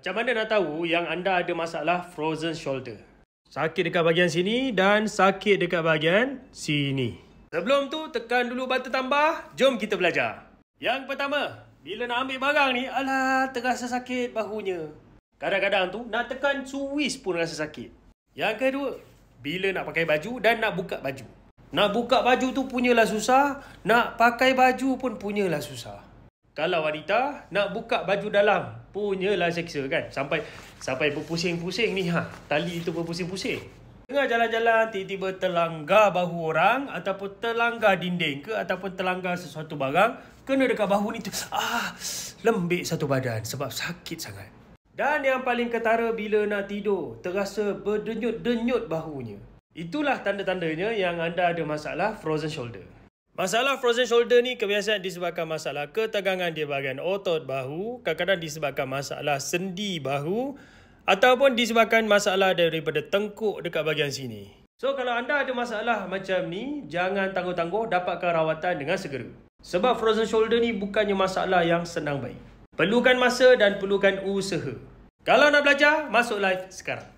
Macam mana nak tahu yang anda ada masalah frozen shoulder? Sakit dekat bahagian sini dan sakit dekat bahagian sini. Sebelum tu, tekan dulu button tambah. Jom kita belajar. Yang pertama, bila nak ambil barang ni, alah, terasa sakit bahunya. Kadang-kadang tu, nak tekan suis pun rasa sakit. Yang kedua, bila nak pakai baju dan nak buka baju. Nak buka baju tu punyalah susah, nak pakai baju pun punyalah susah. Kalau wanita, nak buka baju dalam punyalah seksa kan. Sampai berpusing-pusing ni tali tu berpusing-pusing. Tengah jalan-jalan, tiba-tiba terlanggar bahu orang ataupun terlanggar dinding ke ataupun terlanggar sesuatu barang, kena dekat bahu ni tu, lembik satu badan sebab sakit sangat. Dan yang paling ketara bila nak tidur, terasa berdenyut-denyut bahunya. Itulah tanda-tandanya yang anda ada masalah frozen shoulder. Masalah frozen shoulder ni kebiasaan disebabkan masalah ketegangan di bahagian otot bahu, kadang-kadang disebabkan masalah sendi bahu ataupun disebabkan masalah daripada tengkuk dekat bahagian sini. So kalau anda ada masalah macam ni, jangan tangguh-tangguh, dapatkan rawatan dengan segera. Sebab frozen shoulder ni bukannya masalah yang senang baik. Perlukan masa dan perlukan usaha. Kalau nak belajar, masuk live sekarang.